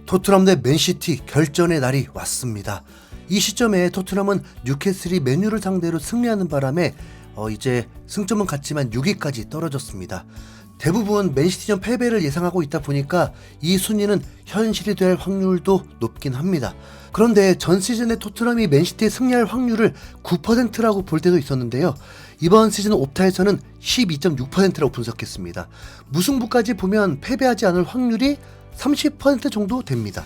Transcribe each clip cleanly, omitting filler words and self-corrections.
토트넘 대 맨시티 결전의 날이 왔습니다. 이 시점에 토트넘은 뉴캐슬이 맨유를 상대로 승리하는 바람에 이제 승점은 같지만 6위까지 떨어졌습니다. 대부분 맨시티전 패배를 예상하고 있다 보니까 이 순위는 현실이 될 확률도 높긴 합니다. 그런데 전 시즌에 토트넘이 맨시티에 승리할 확률을 9%라고 볼 때도 있었는데요. 이번 시즌 옵타에서는 12.6%라고 분석했습니다. 무승부까지 보면 패배하지 않을 확률이 30% 정도 됩니다.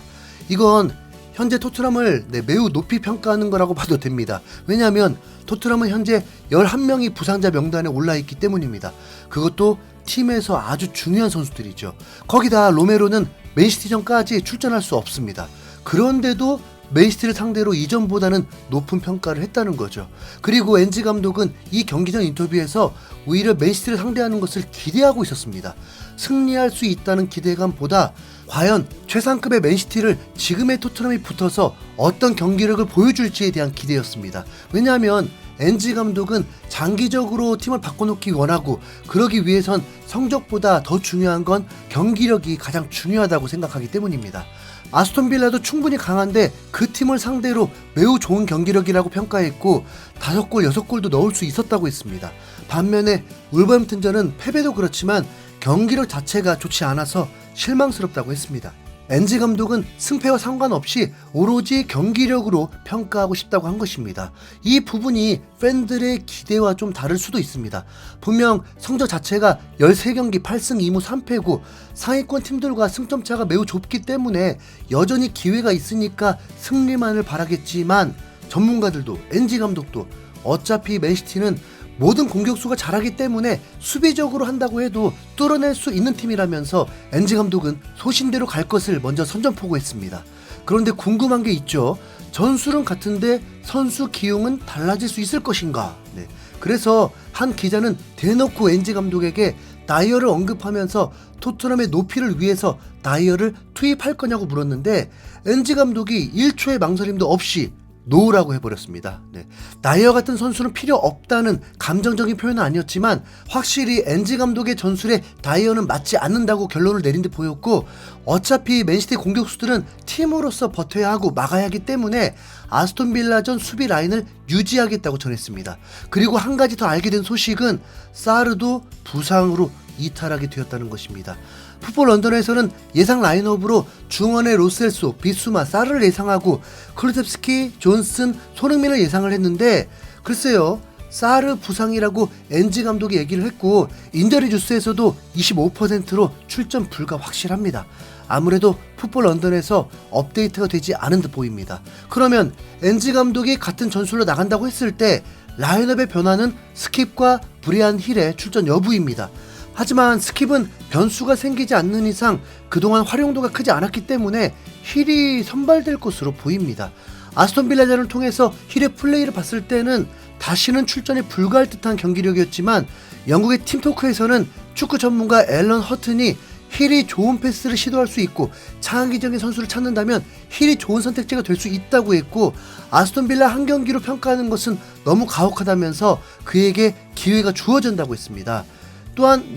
이건 현재 토트넘을 매우 높이 평가하는 거라고 봐도 됩니다. 왜냐하면 토트넘은 현재 11명이 부상자 명단에 올라있기 때문입니다. 그것도 팀에서 아주 중요한 선수들이죠. 거기다 로메로는 맨시티전까지 출전할 수 없습니다. 그런데도 맨시티를 상대로 이전보다는 높은 평가를 했다는 거죠. 그리고 엔지 감독은 이 경기 전 인터뷰에서 오히려 맨시티를 상대하는 것을 기대하고 있었습니다. 승리할 수 있다는 기대감보다 과연 최상급의 맨시티를 지금의 토트넘이 붙어서 어떤 경기력을 보여줄지에 대한 기대였습니다. 왜냐하면 엔지 감독은 장기적으로 팀을 바꿔놓기 원하고 그러기 위해선 성적보다 더 중요한 건 경기력이 가장 중요하다고 생각하기 때문입니다. 아스톤 빌라도 충분히 강한데 그 팀을 상대로 매우 좋은 경기력이라고 평가했고 5골, 6골도 넣을 수 있었다고 했습니다. 반면에 울버햄튼전은 패배도 그렇지만 경기력 자체가 좋지 않아서 실망스럽다고 했습니다. 엔지 감독은 승패와 상관없이 오로지 경기력으로 평가하고 싶다고 한 것입니다. 이 부분이 팬들의 기대와 좀 다를 수도 있습니다. 분명 성적 자체가 13경기 8승 2무 3패고 상위권 팀들과 승점차가 매우 좁기 때문에 여전히 기회가 있으니까 승리만을 바라겠지만 전문가들도 엔지 감독도 어차피 맨시티는 모든 공격수가 잘하기 때문에 수비적으로 한다고 해도 뚫어낼 수 있는 팀이라면서 엔지 감독은 소신대로 갈 것을 먼저 선전포고했습니다. 그런데 궁금한 게 있죠. 전술은 같은데 선수 기용은 달라질 수 있을 것인가? 그래서 한 기자는 대놓고 엔지 감독에게 다이어를 언급하면서 토트넘의 높이를 위해서 다이어를 투입할 거냐고 물었는데 엔지 감독이 1초의 망설임도 없이 노라고 해버렸습니다. 다이어 같은 선수는 필요 없다는 감정적인 표현은 아니었지만 확실히 엔지 감독의 전술에 다이어는 맞지 않는다고 결론을 내린 듯 보였고 어차피 맨시티 공격수들은 팀으로서 버텨야 하고 막아야 하기 때문에 아스톤 빌라전 수비 라인을 유지하겠다고 전했습니다. 그리고 한 가지 더 알게 된 소식은 사르도 부상으로 이탈하게 되었다는 것입니다. 풋볼 런던에서는 예상 라인업으로 중원의 로셀소, 비수마, 사르를 예상하고 클루셉스키, 존슨, 손흥민을 예상을 했는데 글쎄요, 사르 부상이라고 엔지 감독이 얘기를 했고 인저리 뉴스에서도 25%로 출전 불가 확실합니다. 아무래도 풋볼 런던에서 업데이트가 되지 않은 듯 보입니다. 그러면 엔지 감독이 같은 전술로 나간다고 했을 때 라인업의 변화는 스킵과 브리안 힐의 출전 여부입니다. 하지만 스킵은 변수가 생기지 않는 이상 그동안 활용도가 크지 않았기 때문에 힐이 선발될 것으로 보입니다. 아스톤 빌라전을 통해서 힐의 플레이를 봤을 때는 다시는 출전이 불가할 듯한 경기력이었지만 영국의 팀토크에서는 축구 전문가 앨런 허튼이 힐이 좋은 패스를 시도할 수 있고 창의적인 선수를 찾는다면 힐이 좋은 선택지가 될 수 있다고 했고 아스톤 빌라 한 경기로 평가하는 것은 너무 가혹하다면서 그에게 기회가 주어진다고 했습니다. 또한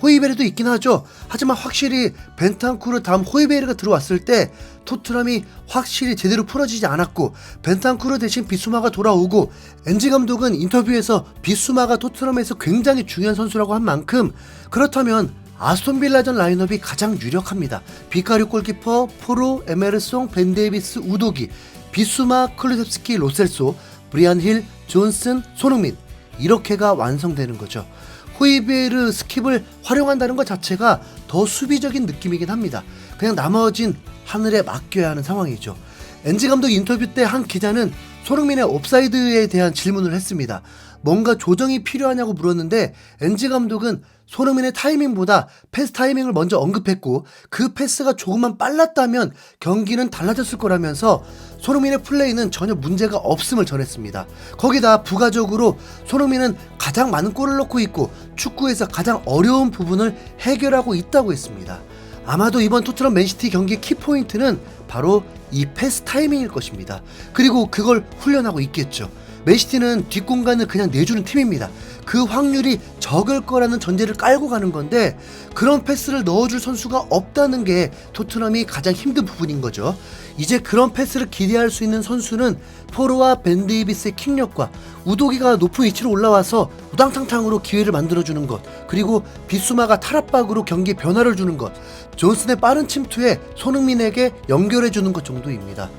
호이베르도 있긴 하죠. 하지만 확실히 벤탄쿠르 다음 호이베르가 들어왔을 때 토트넘이 확실히 제대로 풀어지지 않았고 벤탄쿠르 대신 비수마가 돌아오고 엔지 감독은 인터뷰에서 비수마가 토트넘에서 굉장히 중요한 선수라고 한 만큼 그렇다면 아스톤 빌라전 라인업이 가장 유력합니다. 비카리오 골키퍼, 포로, 에메르송, 벤 데이비스, 우도기, 비수마, 클루셉스키, 로셀소, 브리안 힐, 존슨, 손흥민 이렇게가 완성되는 거죠. 호이베르, 스킵을 활용한다는 것 자체가 더 수비적인 느낌이긴 합니다. 그냥 나머진 하늘에 맡겨야 하는 상황이죠. 엔지 감독 인터뷰 때 한 기자는 손흥민의 옵사이드에 대한 질문을 했습니다. 뭔가 조정이 필요하냐고 물었는데 엔지 감독은 손흥민의 타이밍보다 패스 타이밍을 먼저 언급했고 그 패스가 조금만 빨랐다면 경기는 달라졌을 거라면서 손흥민의 플레이는 전혀 문제가 없음을 전했습니다. 거기다 부가적으로 손흥민은 가장 많은 골을 넣고 있고 축구에서 가장 어려운 부분을 해결하고 있다고 했습니다. 아마도 이번 토트넘 맨시티 경기의 키포인트는 바로 이 패스 타이밍일 것입니다. 그리고 그걸 훈련하고 있겠죠. 맨시티는 뒷공간을 그냥 내주는 팀입니다. 그 확률이 적을 거라는 전제를 깔고 가는 건데 그런 패스를 넣어줄 선수가 없다는 게 토트넘이 가장 힘든 부분인 거죠. 이제 그런 패스를 기대할 수 있는 선수는 포로와 벤 데이비스의 킥력과 우도기가 높은 위치로 올라와서 우당탕탕으로 기회를 만들어주는 것, 그리고 비수마가 탈압박으로 경기에 변화를 주는 것, 존슨의 빠른 침투에 손흥민에게 연결해주는 것 정도입니다.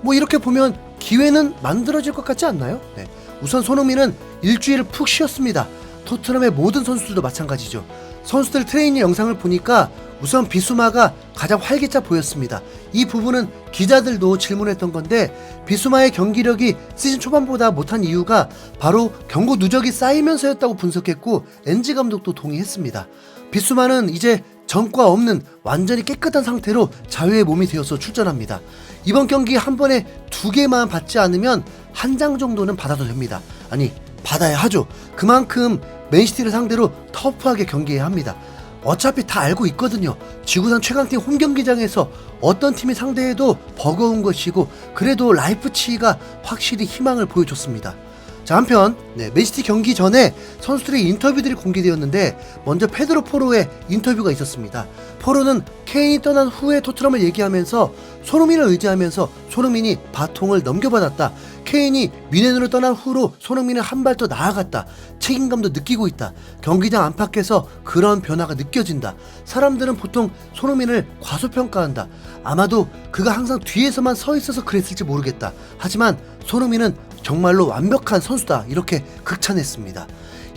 뭐 이렇게 보면 기회는 만들어질 것 같지 않나요? 네. 우선 손흥민은 일주일을 푹 쉬었습니다. 토트넘의 모든 선수들도 마찬가지죠. 선수들 트레이닝 영상을 보니까 우선 비수마가 가장 활기차 보였습니다. 이 부분은 기자들도 질문했던 건데 비수마의 경기력이 시즌 초반보다 못한 이유가 바로 경고 누적이 쌓이면서였다고 분석했고 엔지 감독도 동의했습니다. 비수마는 이제 전과 없는 완전히 깨끗한 상태로 자유의 몸이 되어서 출전합니다. 이번 경기 한 번에 2개만 받지 않으면 한 장 정도는 받아도 됩니다. 아니, 받아야 하죠. 그만큼 맨시티를 상대로 터프하게 경기해야 합니다. 어차피 다 알고 있거든요. 지구상 최강팀 홈경기장에서 어떤 팀이 상대해도 버거운 것이고 그래도 라이프치히가 확실히 희망을 보여줬습니다. 자, 한편 맨시티 경기 전에 선수들의 인터뷰들이 공개되었는데 먼저 페드로 포로의 인터뷰가 있었습니다. 포로는 케인이 떠난 후에 토트넘을 얘기하면서 손흥민을 의지하면서 손흥민이 바통을 넘겨받았다. 케인이 뮌헨으로 떠난 후로 손흥민은 한 발 더 나아갔다. 책임감도 느끼고 있다. 경기장 안팎에서 그런 변화가 느껴진다. 사람들은 보통 손흥민을 과소평가한다. 아마도 그가 항상 뒤에서만 서 있어서 그랬을지 모르겠다. 하지만 손흥민은 정말로 완벽한 선수다. 이렇게 극찬했습니다.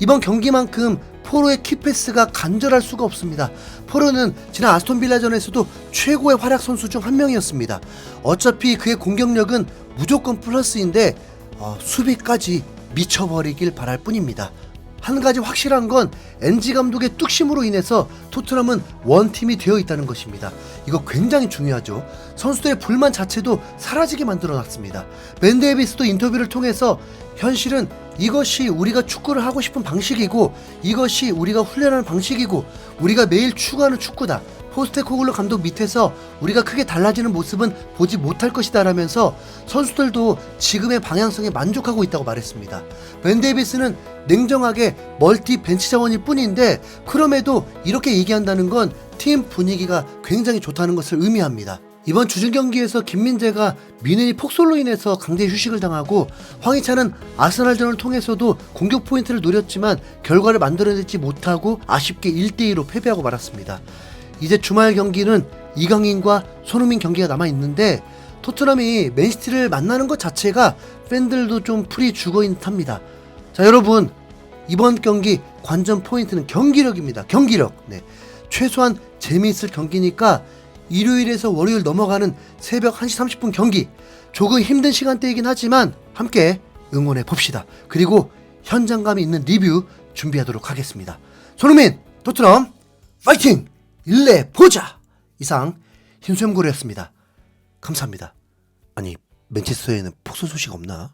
이번 경기만큼 포로의 키패스가 간절할 수가 없습니다. 포로는 지난 아스톤빌라전에서도 최고의 활약 선수 중 한 명이었습니다. 어차피 그의 공격력은 무조건 플러스인데 수비까지 미쳐버리길 바랄 뿐입니다. 한 가지 확실한 건 엔지 감독의 뚝심으로 인해서 토트넘은 원팀이 되어 있다는 것입니다. 이거 굉장히 중요하죠. 선수들의 불만 자체도 사라지게 만들어놨습니다. 벤 데이비스도 인터뷰를 통해서 현실은 이것이 우리가 축구를 하고 싶은 방식이고 이것이 우리가 훈련하는 방식이고 우리가 매일 추구하는 축구다. 포스테코글루 감독 밑에서 우리가 크게 달라지는 모습은 보지 못할 것이다 라면서 선수들도 지금의 방향성에 만족하고 있다고 말했습니다. 벤 데이비스는 냉정하게 멀티 벤치 자원일 뿐인데 그럼에도 이렇게 얘기한다는 건 팀 분위기가 굉장히 좋다는 것을 의미합니다. 이번 주중 경기에서 김민재가 뮌헨이 폭솔로 인해서 강제 휴식을 당하고 황희찬은 아스날전을 통해서도 공격 포인트를 노렸지만 결과를 만들어내지 못하고 아쉽게 1대2로 패배하고 말았습니다. 이제 주말 경기는 이강인과 손흥민 경기가 남아있는데 토트넘이 맨시티를 만나는 것 자체가 팬들도 좀 풀이 죽어있는 듯합니다. 자, 여러분, 이번 경기 관전 포인트는 경기력입니다. 경기력. 최소한 재미있을 경기니까 일요일에서 월요일 넘어가는 새벽 1시 30분 경기, 조금 힘든 시간대이긴 하지만 함께 응원해 봅시다. 그리고 현장감이 있는 리뷰 준비하도록 하겠습니다. 손흥민, 토트넘 파이팅! 일레 보자! 이상 힘수염고래였습니다. 감사합니다. 아니, 맨체스터에는 폭설 소식 없나?